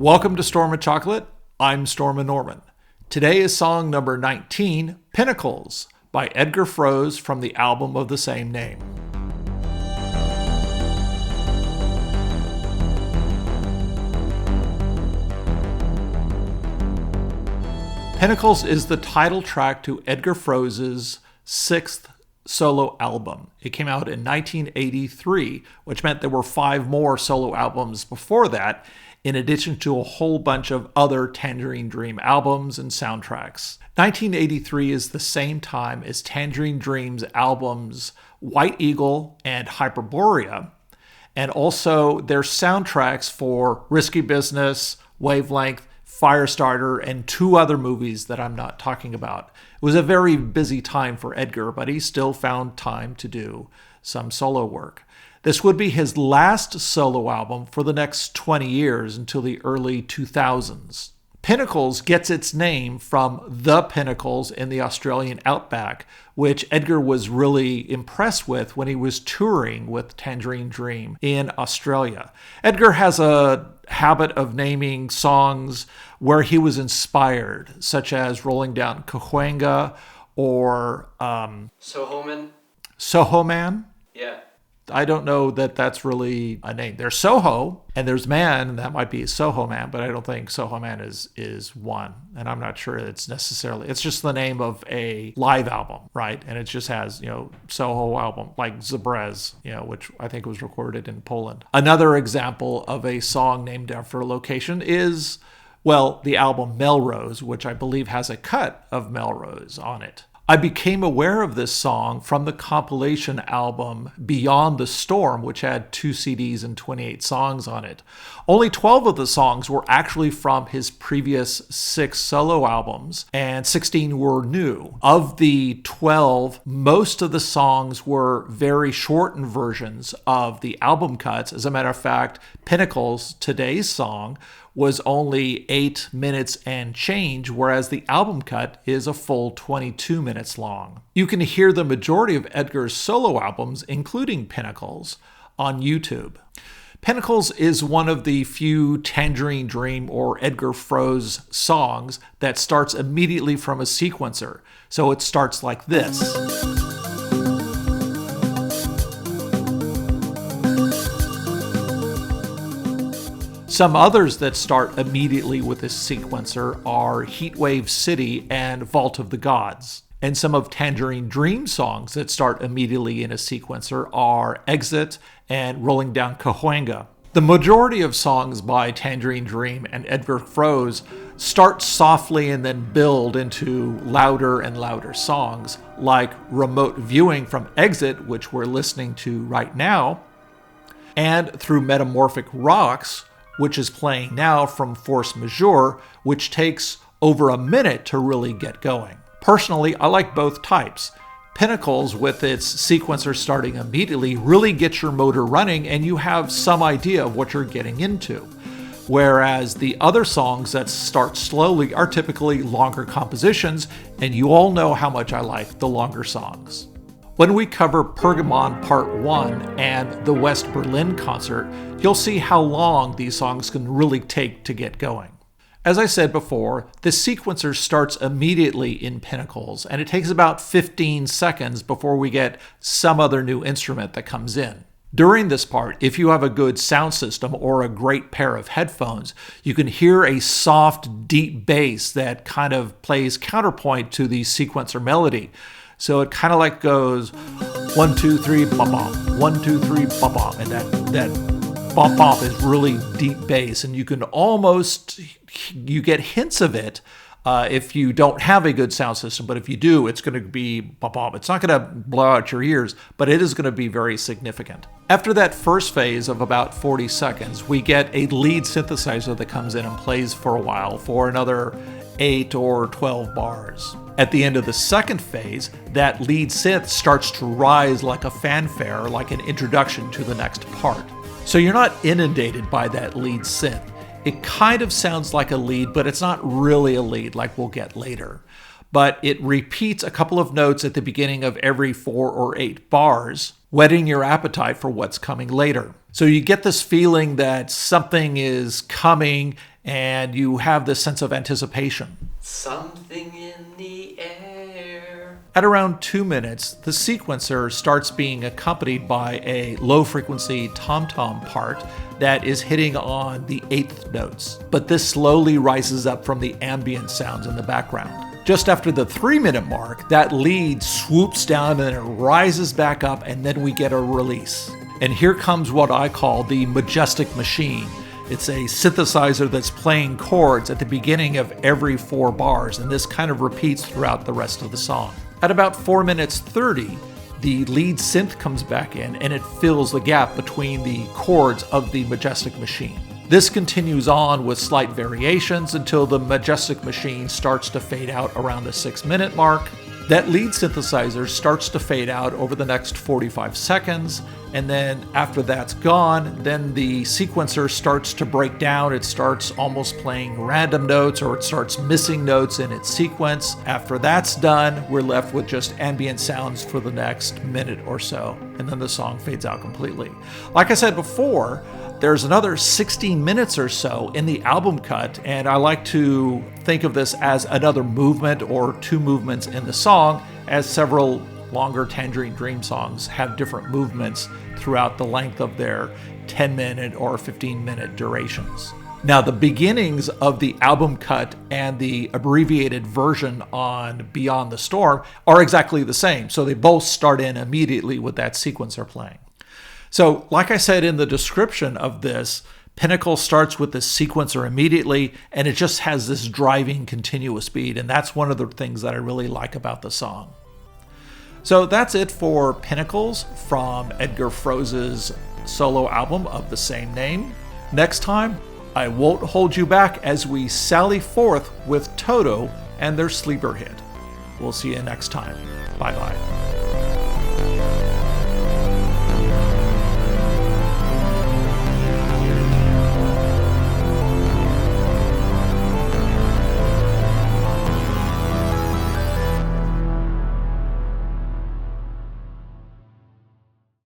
Welcome to Stormin Chocolate. I'm Stormin Norman. Today is song number 19, Pinnacles, by Edgar Froese from the album of the same name. Pinnacles is the title track to Edgar Froese's sixth solo album. It came out in 1983, which meant there were 5 more solo albums before that, in addition to a whole bunch of other Tangerine Dream albums and soundtracks. 1983 is the same time as Tangerine Dream's albums White Eagle and Hyperborea, and also their soundtracks for Risky Business, Wavelength, Firestarter, and 2 other movies that I'm not talking about. It was a very busy time for Edgar, but he still found time to do some solo work. This would be his last solo album for the next 20 years until the early 2000s. Pinnacles gets its name from the Pinnacles in the Australian outback, which Edgar was really impressed with when he was touring with Tangerine Dream in Australia. Edgar has a habit of naming songs where he was inspired, such as Rolling Down Cahuenga or Soho Man. Yeah. I don't know that that's really a name. There's Soho and there's Man, and that might be Soho Man, but I don't think Soho Man is one. And I'm not sure it's necessarily, it's just the name of a live album, right? And it just has, Soho album, like Zabrez, which I think was recorded in Poland. Another example of a song named after a location is, the album Melrose, which I believe has a cut of Melrose on it. I became aware of this song from the compilation album Beyond the Storm, which had 2 CDs and 28 songs on it. Only 12 of the songs were actually from his previous 6 solo albums, and 16 were new. Of the 12, most of the songs were very shortened versions of the album cuts. As a matter of fact, Pinnacles, today's song, was only 8 minutes and change, whereas the album cut is a full 22 minutes long. You can hear the majority of Edgar's solo albums, including Pinnacles, on YouTube. Pinnacles is one of the few Tangerine Dream or Edgar Froese songs that starts immediately from a sequencer. So it starts like this. Some others that start immediately with a sequencer are Heatwave City and Vault of the Gods. And some of Tangerine Dream songs that start immediately in a sequencer are Exit and Rolling Down Cahuenga. The majority of songs by Tangerine Dream and Edgar Froese start softly and then build into louder and louder songs, like Remote Viewing from Exit, which we're listening to right now, and Through Metamorphic Rocks, which is playing now from Force Majeure, which takes over a minute to really get going. Personally, I like both types. Pinnacles, with its sequencer starting immediately, really gets your motor running and you have some idea of what you're getting into. Whereas the other songs that start slowly are typically longer compositions, and you all know how much I like the longer songs. When we cover Pergamon Part 1 and the West Berlin concert, you'll see how long these songs can really take to get going. As I said before, the sequencer starts immediately in Pinnacles, and it takes about 15 seconds before we get some other new instrument that comes in. During this part, if you have a good sound system or a great pair of headphones, you can hear a soft, deep bass that kind of plays counterpoint to the sequencer melody. So it kind of like goes 1, 2, 3, bop, 1, 2, 3, bop, and that bop is really deep bass, and you can you get hints of it if you don't have a good sound system, but if you do, it's going to be bop. It's not going to blow out your ears, but it is going to be very significant. After that first phase of about 40 seconds, we get a lead synthesizer that comes in and plays for a while for another 8 or 12 bars. At the end of the second phase, that lead synth starts to rise like a fanfare, like an introduction to the next part. So you're not inundated by that lead synth. It kind of sounds like a lead, but it's not really a lead like we'll get later. But it repeats a couple of notes at the beginning of every 4 or 8 bars, whetting your appetite for what's coming later. So you get this feeling that something is coming and you have this sense of anticipation. Something in the air. At around 2 minutes, the sequencer starts being accompanied by a low-frequency tom-tom part that is hitting on the 8th notes, but this slowly rises up from the ambient sounds in the background. Just after the 3-minute mark, that lead swoops down and it rises back up, and then we get a release. And here comes what I call the majestic machine. It's a synthesizer that's playing chords at the beginning of every 4 bars, and this kind of repeats throughout the rest of the song. At about 4 minutes 30, the lead synth comes back in and it fills the gap between the chords of the majestic machine. This continues on with slight variations until the majestic machine starts to fade out around the 6-minute mark. That lead synthesizer starts to fade out over the next 45 seconds, and then after that's gone, then the sequencer starts to break down. It starts almost playing random notes, or it starts missing notes in its sequence. After that's done, we're left with just ambient sounds for the next minute or so, and then the song fades out completely. Like I said before, there's another 16 minutes or so in the album cut, and I like to think of this as another movement or 2 movements in the song, as several longer Tangerine Dream songs have different movements throughout the length of their 10-minute or 15-minute durations. Now, the beginnings of the album cut and the abbreviated version on Beyond the Storm are exactly the same, so they both start in immediately with that sequencer playing. So, like I said in the description of this, Pinnacles starts with this sequencer immediately, and it just has this driving continuous beat, and that's one of the things that I really like about the song. So that's it for Pinnacles from Edgar Froese's solo album of the same name. Next time, I won't hold you back as we sally forth with Toto and their sleeper hit. We'll see you next time. Bye-bye.